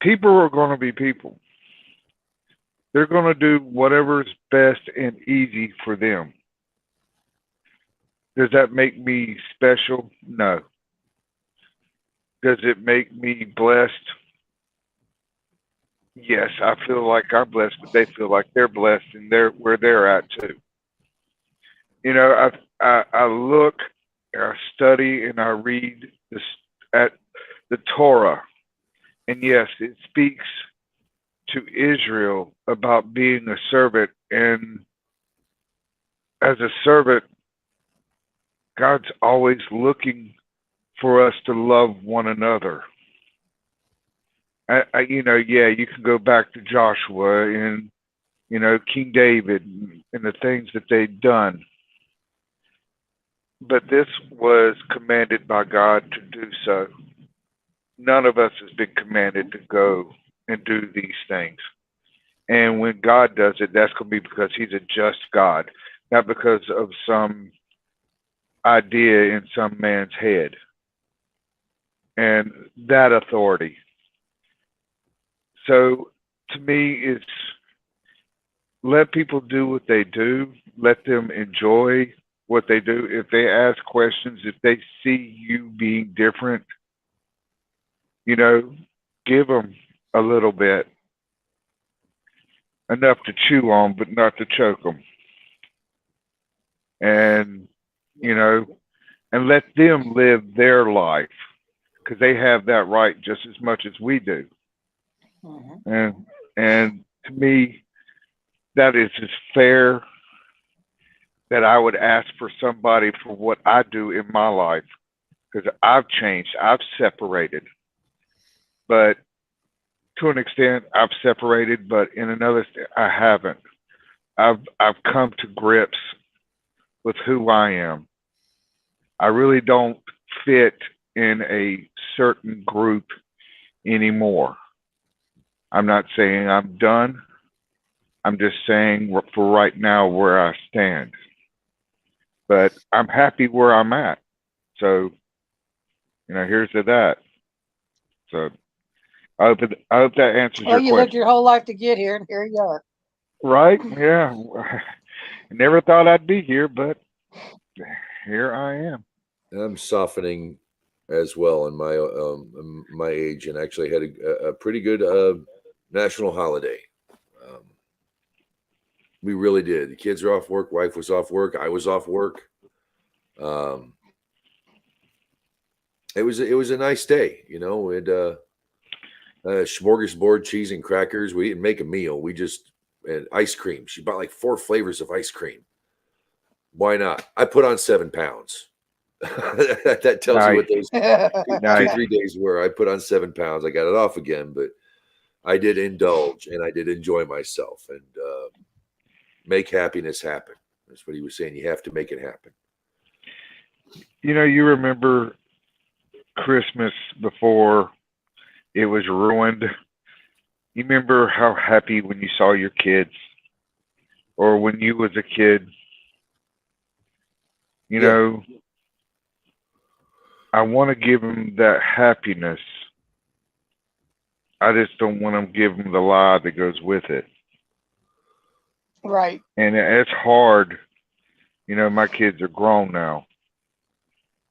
Speaker 3: People are going to be people. They're going to do whatever's best and easy for them. Does that make me special? No. Does it make me blessed? Yes, I feel like I'm blessed, but they feel like they're blessed, and they're where they're at too. You know, I look, I study, and I read this at the Torah, and yes, it speaks to Israel about being a servant, and as a servant, God's always looking for us to love one another. You know, yeah, you can go back to Joshua and, you know, King David and the things that they'd done. But this was commanded by God to do so. None of us has been commanded to go and do these things. And when God does it, that's going to be because he's a just God, not because of some idea in some man's head. And that authority. So to me, it's let people do what they do. Let them enjoy what they do. If they ask questions, if they see you being different, you know, give them a little bit. Enough to chew on, but not to choke them. And, you know, and let them live their life because they have that right just as much as we do. And to me, that is as fair that I would ask for somebody for what I do in my life, because I've changed, I've separated, but to an extent I've separated, but in another I haven't. I've come to grips with who I am. I really don't fit in a certain group anymore. I'm not saying I'm done. I'm just saying for right now where I stand. But I'm happy where I'm at. So, you know, here's to that. So I hope that answers
Speaker 2: Well,
Speaker 3: your
Speaker 2: you lived
Speaker 3: question.
Speaker 2: your whole life to get here, and here you are.
Speaker 3: Right? Yeah. I never thought I'd be here, but here I am.
Speaker 1: I'm softening as well in my age, and actually had a pretty good national holiday. We really did. The kids are off work. Wife was off work. I was off work. It was a nice day. You know, we had smorgasbord, cheese and crackers. We didn't make a meal. We just had ice cream. She bought like 4 flavors of ice cream. Why not? I put on 7 pounds. That tells you what those 2-3 days were. I put on 7 pounds. I got it off again, but I did indulge and I did enjoy myself and make happiness happen. That's what he was saying. You have to make it happen.
Speaker 3: You know, you remember Christmas before it was ruined. You remember how happy when you saw your kids, or when you was a kid. You know, I want to give them that happiness. I just don't want to give them the lie that goes with it.
Speaker 2: Right.
Speaker 3: And it's hard. You know, my kids are grown now.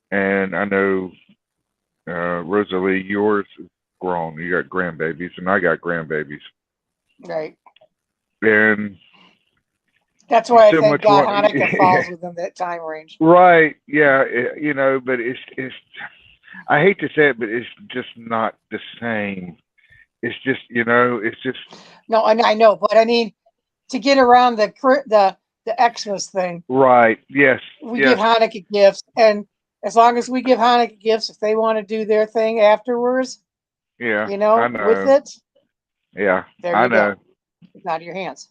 Speaker 3: And I know, Rosalie, yours is grown. You got grandbabies, and I got grandbabies.
Speaker 2: Right.
Speaker 3: And
Speaker 2: that's why I
Speaker 3: so
Speaker 2: think
Speaker 3: much more-
Speaker 2: Hanukkah falls within that time range.
Speaker 3: right, yeah, you know, but it's I hate to say it, but it's just not the same. It's just, you know, it's just
Speaker 2: No, and I know, but I mean, to get around the Xmas thing,
Speaker 3: right. Yes,
Speaker 2: we
Speaker 3: yes,
Speaker 2: give Hanukkah gifts, and as long as we give Hanukkah gifts, if they want to do their thing afterwards,
Speaker 3: yeah.
Speaker 2: you know,
Speaker 3: I know.
Speaker 2: with it,
Speaker 3: Yeah,
Speaker 2: there
Speaker 3: I
Speaker 2: you
Speaker 3: know.
Speaker 2: go. It's out of your hands.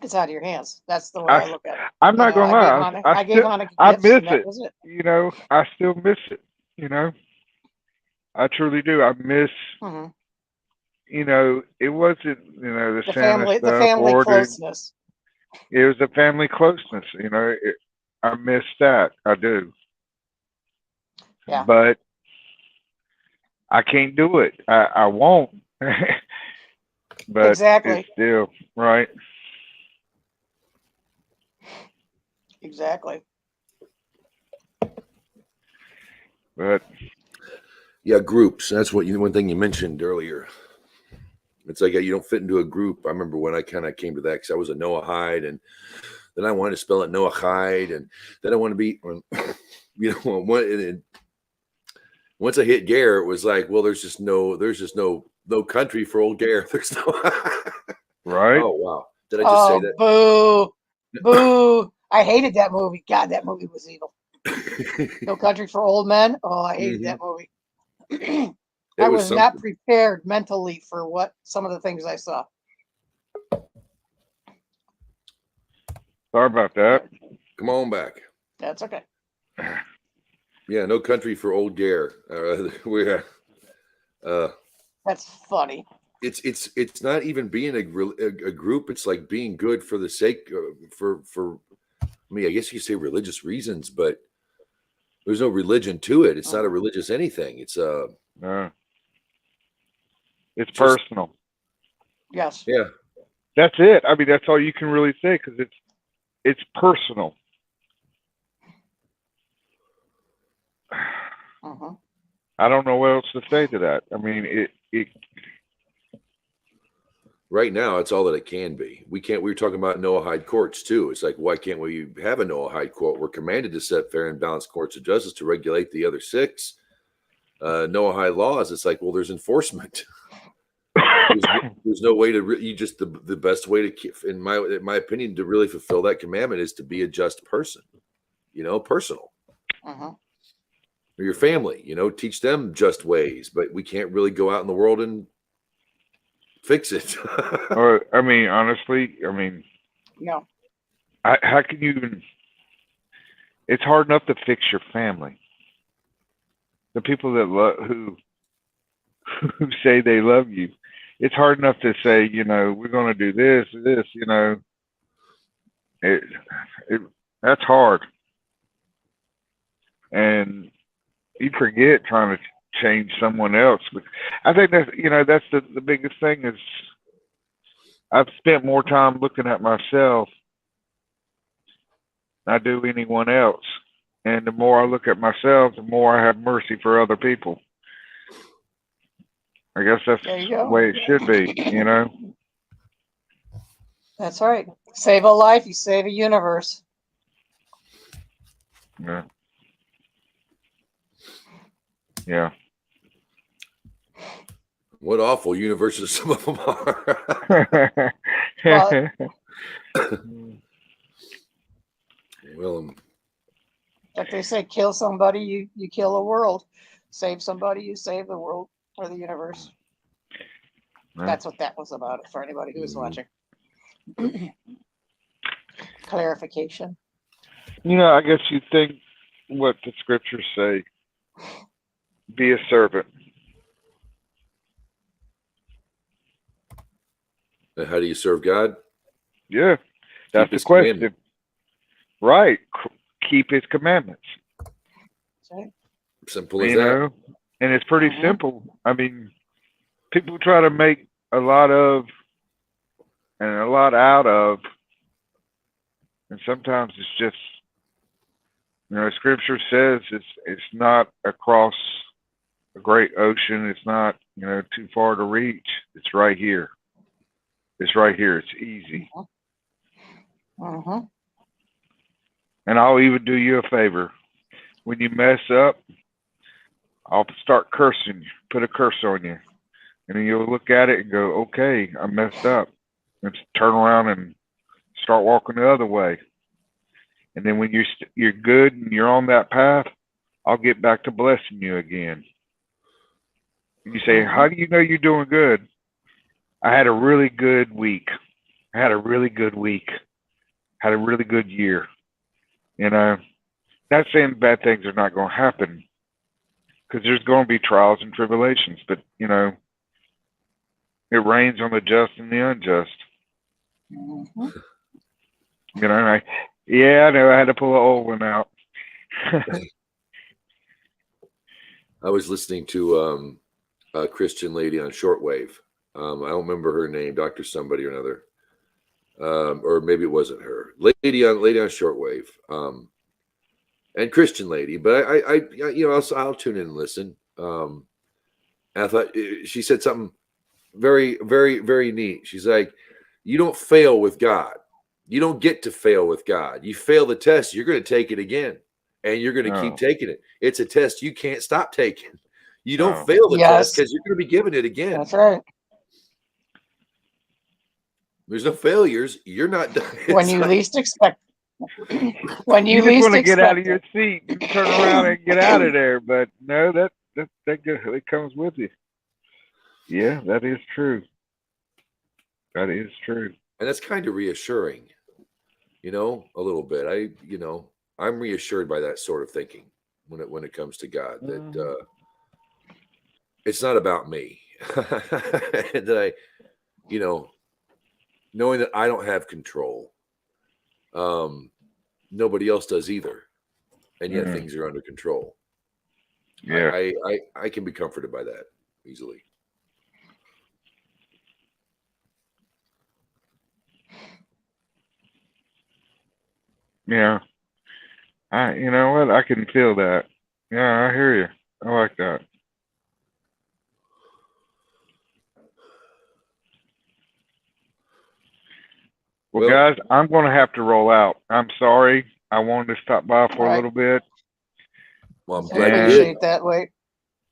Speaker 2: It's out of your hands. That's the way I look at it.
Speaker 3: I'm not gonna lie.
Speaker 2: I gave Hanukkah
Speaker 3: I
Speaker 2: gifts,
Speaker 3: miss
Speaker 2: and that
Speaker 3: it.
Speaker 2: was it.
Speaker 3: You know, I still miss it. You know, I truly do. I miss,
Speaker 2: Mhm.
Speaker 3: it wasn't, the
Speaker 2: The
Speaker 3: Santa
Speaker 2: family, the
Speaker 3: stuff
Speaker 2: family
Speaker 3: or
Speaker 2: closeness.
Speaker 3: it was the family closeness. I miss that. I do.
Speaker 2: Yeah.
Speaker 3: But I can't do it. I won't. But
Speaker 2: Exactly.
Speaker 3: it's still right.
Speaker 2: Exactly.
Speaker 3: But
Speaker 1: Yeah, groups. That's one thing you mentioned earlier. It's like you don't fit into a group. I remember when I kind of came to that because I was a Noahide, and then I wanted to spell it Noahide, and then I wanted to be, once I hit Gare, it was like, well, there's just no country for old Gare. There's no.
Speaker 3: right.
Speaker 1: Oh wow! Did I just say that?
Speaker 2: Boo, boo! I hated that movie. God, that movie was evil. No Country for Old Men. Oh, I hated that movie. I was not prepared mentally for some of the things I saw.
Speaker 3: Sorry about that.
Speaker 1: Come on back.
Speaker 2: That's okay.
Speaker 1: Yeah, no country for old Gare.
Speaker 2: That's funny.
Speaker 1: It's not even being a group. It's like being good for the sake for me. I guess you say religious reasons, but there's no religion to it. It's not a religious anything. It's
Speaker 3: it's personal.
Speaker 2: Yes.
Speaker 1: Yeah.
Speaker 3: That's it. I mean, that's all you can really say because it's personal. I don't know what else to say to that. I mean, it
Speaker 1: right now, it's all that it can be. We were talking about Noahide courts too. It's like, why can't we have a Noahide court? We're commanded to set fair and balanced courts of justice to regulate the other six Noahide laws. It's like, well, there's enforcement. there's no way to you just the best way to, in my opinion, to really fulfill that commandment is to be a just person. Personal. Or your family, teach them just ways, but we can't really go out in the world and fix it.
Speaker 3: Or I mean, honestly,
Speaker 2: no.
Speaker 3: How can you even? It's hard enough to fix your family. The people that who say they love you, it's hard enough to say, we're going to do this. That's hard, and you forget trying to change someone else. But I think that's the biggest thing is I've spent more time looking at myself than I do anyone else. And the more I look at myself, the more I have mercy for other people. I guess that's the way it should be,
Speaker 2: That's right. Save a life, you save a universe.
Speaker 3: Yeah. Yeah.
Speaker 1: What awful universes some of them are. Well,
Speaker 2: like they say, kill somebody, you kill a world. Save somebody, you save the world or the universe. That's what that was about for anybody who was watching. Clarification.
Speaker 3: I guess you think what the scriptures say, be a servant.
Speaker 1: And how do you serve God?
Speaker 3: Yeah, that's the question. Right. Keep his commandments.
Speaker 2: Right.
Speaker 1: Simple as that.
Speaker 3: And it's pretty simple. I mean, people try to make a lot of and a lot out of, and sometimes it's just, scripture says it's not across a great ocean. It's not, too far to reach. It's right here. It's right here. It's easy. And I'll even do you a favor. When you mess up, I'll start cursing you, put a curse on you. And then you'll look at it and go, okay, I messed up. And turn around and start walking the other way. And then when you're good and you're on that path, I'll get back to blessing you again. And you say, how do you know you're doing good? I had a really good week. I had a really good week. Had a really good year. Not saying bad things are not going to happen, because there's going to be trials and tribulations, but you know, it rains on the just and the unjust.
Speaker 2: Mhm.
Speaker 3: You know, I know I had to pull an old one out.
Speaker 1: I was listening to a Christian lady on shortwave. I don't remember her name, Dr. Somebody or another. Or maybe it wasn't her. Lady on shortwave. And Christian lady, but I you know, I'll tune in and listen. And I thought she said something very, very, very neat. She's like, you don't fail with God. You don't get to fail with God. You fail the test, you're going to take it again, and you're going to keep taking it. It's a test you can't stop taking. You don't fail the test because you're going to be given it again.
Speaker 2: That's right.
Speaker 1: There's no failures. You're not done.
Speaker 2: When you least expect. When you
Speaker 3: just
Speaker 2: least
Speaker 3: want to get out of
Speaker 2: expect
Speaker 3: your
Speaker 2: it.
Speaker 3: seat and turn around and get out of there, but no, that it comes with you. Yeah, that is true. That is true.
Speaker 1: And that's kind of reassuring, you know, a little bit. I'm reassured by that sort of thinking when it comes to God, that it's not about me. That you know, knowing that I don't have control. Nobody else does either, and yet things are under control.
Speaker 3: Yeah.
Speaker 1: I can be comforted by that easily.
Speaker 3: Yeah. You know what? I can feel that. Yeah, I hear you. I like that. Well, guys, I'm going to have to roll out. I'm sorry. I wanted to stop by for a little bit.
Speaker 1: Well, I'm
Speaker 2: I
Speaker 1: glad you did.
Speaker 2: appreciate that, Wade.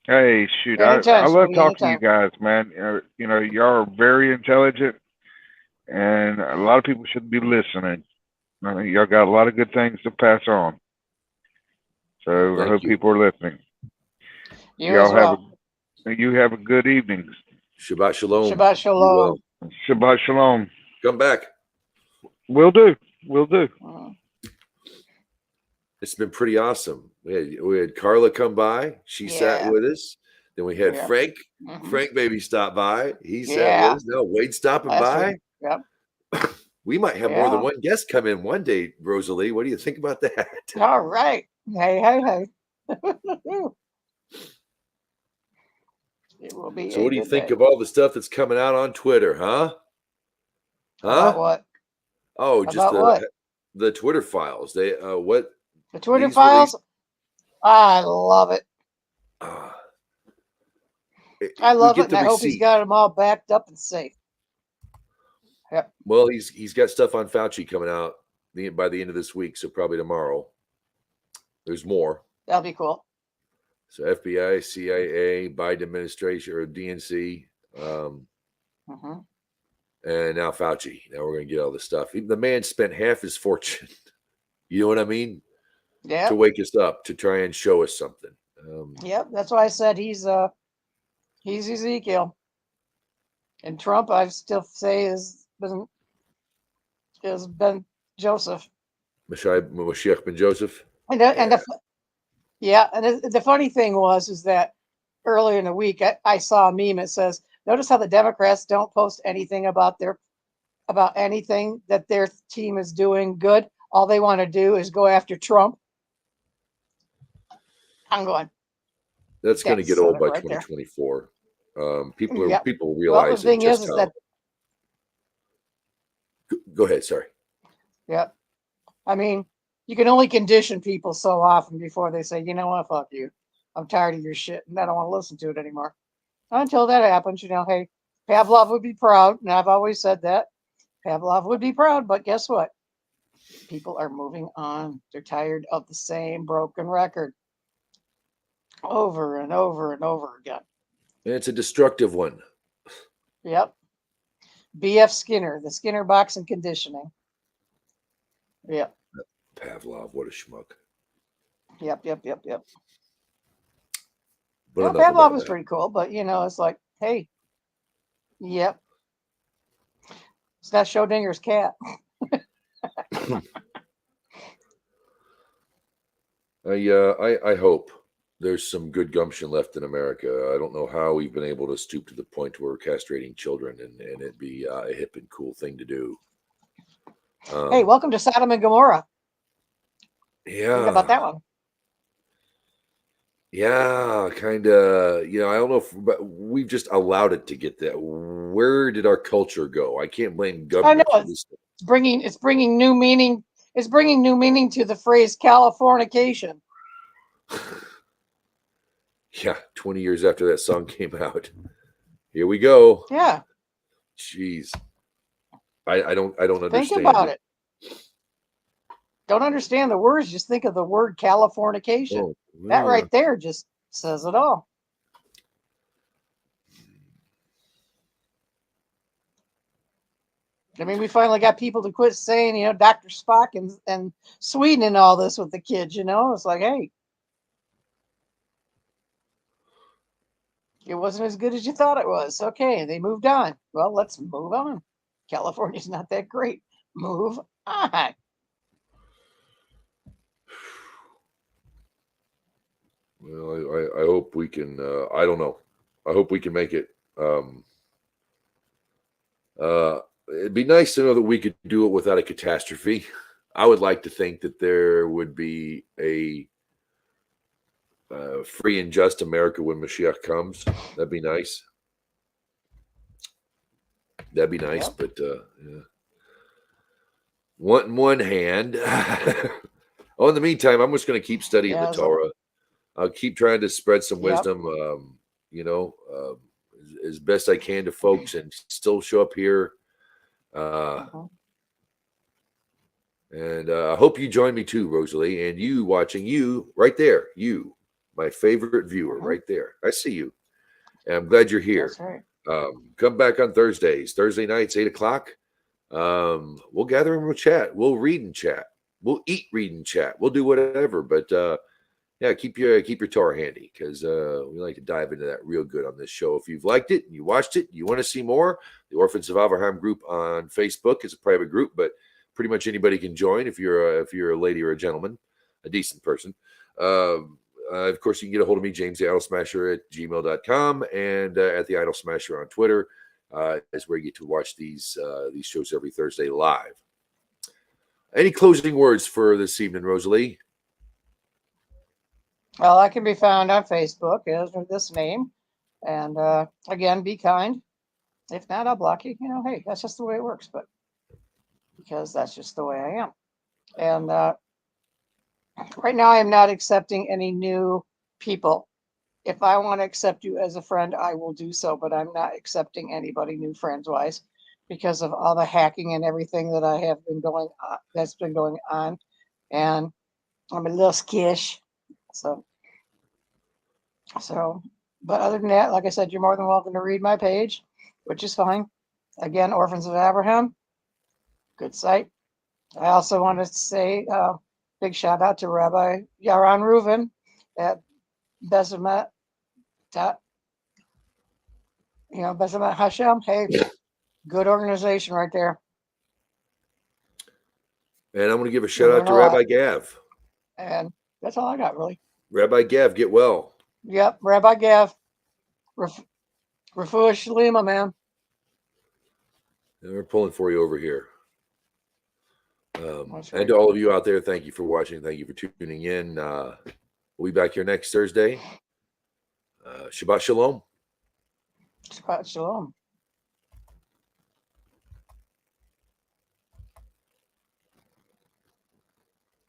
Speaker 3: Hey, shoot.
Speaker 2: Anytime,
Speaker 3: I love
Speaker 2: sweetie,
Speaker 3: talking to you
Speaker 2: anytime.
Speaker 3: guys, man. You know, y'all are very intelligent, and a lot of people should be listening. I think y'all got a lot of good things to pass on. So I hope people are listening.
Speaker 2: You as well.
Speaker 3: You have a good evening.
Speaker 1: Shabbat shalom.
Speaker 2: Shabbat shalom.
Speaker 3: Shabbat shalom.
Speaker 1: Come back.
Speaker 3: Will do. Will do.
Speaker 1: It's been pretty awesome. We had Carla come by. She sat with us. Then we had Frank. Frank baby stopped by. He sat with us. No, Wade stopping by.
Speaker 2: Yep.
Speaker 1: We might have more than one guest come in one day, Rosalie. What do you think about that?
Speaker 2: All right. Hey. It will be.
Speaker 1: So, what do you think of all the stuff that's coming out on Twitter, huh?
Speaker 2: About what?
Speaker 1: Oh, just the Twitter files. They what?
Speaker 2: The Twitter files. I love it. I love it, and I hope he's got them all backed up and safe. Yep.
Speaker 1: Well, he's got stuff on Fauci coming out by the end of this week, so probably tomorrow. There's more.
Speaker 2: That'll be cool.
Speaker 1: So FBI, CIA, Biden administration, or DNC, and now Fauci. Now we're going to get all this stuff. The man spent half his fortune. You know what I mean?
Speaker 2: Yeah.
Speaker 1: To wake us up, to try and show us something.
Speaker 2: Yep. That's why I said he's Ezekiel, and Trump I still say has been Joseph.
Speaker 1: Mashiach ben Joseph.
Speaker 2: And the funny thing is that earlier in the week I saw a meme. It says, "Notice how the Democrats don't post anything about anything that their team is doing good. All they want to do is go after Trump." I'm going.
Speaker 1: That's going to get old by 2024. People realize.
Speaker 2: Well, the thing is that.
Speaker 1: Go ahead. Sorry.
Speaker 2: Yep. I mean, you can only condition people so often before they say, "You know what, fuck you. I'm tired of your shit, and I don't want to listen to it anymore." Until that happens, hey, Pavlov would be proud, and I've always said that. Pavlov would be proud, but guess what? People are moving on. They're tired of the same broken record over and over and over again.
Speaker 1: And it's a destructive one.
Speaker 2: Yep. B.F. Skinner, the Skinner box and conditioning. Yep.
Speaker 1: Pavlov, what a schmuck.
Speaker 2: Yep.
Speaker 1: But
Speaker 2: Pavlov was pretty cool, but it's like, hey, yep. It's not Schrodinger's cat.
Speaker 1: I hope there's some good gumption left in America. I don't know how we've been able to stoop to the point where we're castrating children and it'd be a hip and cool thing to do.
Speaker 2: Hey, welcome to Sodom and Gomorrah.
Speaker 1: Yeah.
Speaker 2: Think about that one.
Speaker 1: Yeah, kind of. You know, I don't know, but we've just allowed it to get that. Where did our culture go? I can't blame government.
Speaker 2: I know it's bringing new meaning. It's bringing new meaning to the phrase Californication.
Speaker 1: Yeah, 20 years after that song came out. Here we go.
Speaker 2: Yeah.
Speaker 1: Jeez. I don't understand.
Speaker 2: Think about it. Don't understand the words, just think of the word Californication.
Speaker 1: Oh,
Speaker 2: That
Speaker 1: yeah.
Speaker 2: right there just says it all. I mean, we finally got people to quit saying, you know, Dr. Spock and Sweden and all this with the kids, you know? It's like, hey, it wasn't as good as you thought it was. Okay, they moved on. Well, let's move on. California's not that great. Move on.
Speaker 1: Well, I hope we can. I don't know. I hope we can make it. It'd be nice to know that we could do it without a catastrophe. I would like to think that there would be a free and just America when Mashiach comes. That'd be nice. That'd be nice,
Speaker 2: Yep.
Speaker 1: but yeah. One hand. Oh, in the meantime, I'm just going to keep studying the Torah. I'll keep trying to spread some wisdom, you know, as best I can to folks, and still show up here. And I hope you join me too, Rosalie, and you watching, you right there, you, my favorite viewer, right there. I see you, and I'm glad you're here.
Speaker 2: That's right.
Speaker 1: Come back on Thursday nights, 8:00. We'll gather and we'll chat. We'll read and chat. We'll eat, read, and chat. We'll do whatever. But yeah, keep your Torah handy, because we like to dive into that real good on this show. If you've liked it and you watched it and you want to see more, the Orphans of Avraham group on Facebook is a private group, but pretty much anybody can join if you're a lady or a gentleman, a decent person. Of course, you can get a hold of me, jamestheidolsmasher at gmail.com, and at the Idol Smasher on Twitter. Is where you get to watch these shows every Thursday live. Any closing words for this evening, Rosalie?
Speaker 2: Well, I can be found on Facebook as this name. And again, be kind. If not, I'll block you. You know, hey, that's just the way it works. But because that's just the way I am. And right now, I am not accepting any new people. If I want to accept you as a friend, I will do so. But I'm not accepting anybody new friends-wise because of all the hacking and everything that I have been going on, that's been going on. And I'm a little skittish. So, but other than that, like I said, you're more than welcome to read my page, which is fine. Again, Orphans of Abraham, good site. I also want to say big shout out to Rabbi Yaron Reuven at Bezemet, Bezemet Hashem. Hey, good organization right there.
Speaker 1: And I'm going to give a shout out to Rabbi Gav.
Speaker 2: And that's all I got, really.
Speaker 1: Rabbi Gav, get well.
Speaker 2: Yep, Rabbi Gav. Refuah Shalima, man.
Speaker 1: And we're pulling for you over here.
Speaker 2: Right.
Speaker 1: And to all of you out there, thank you for watching. Thank you for tuning in. We'll be back here next Thursday. Shabbat Shalom.
Speaker 2: Shabbat Shalom.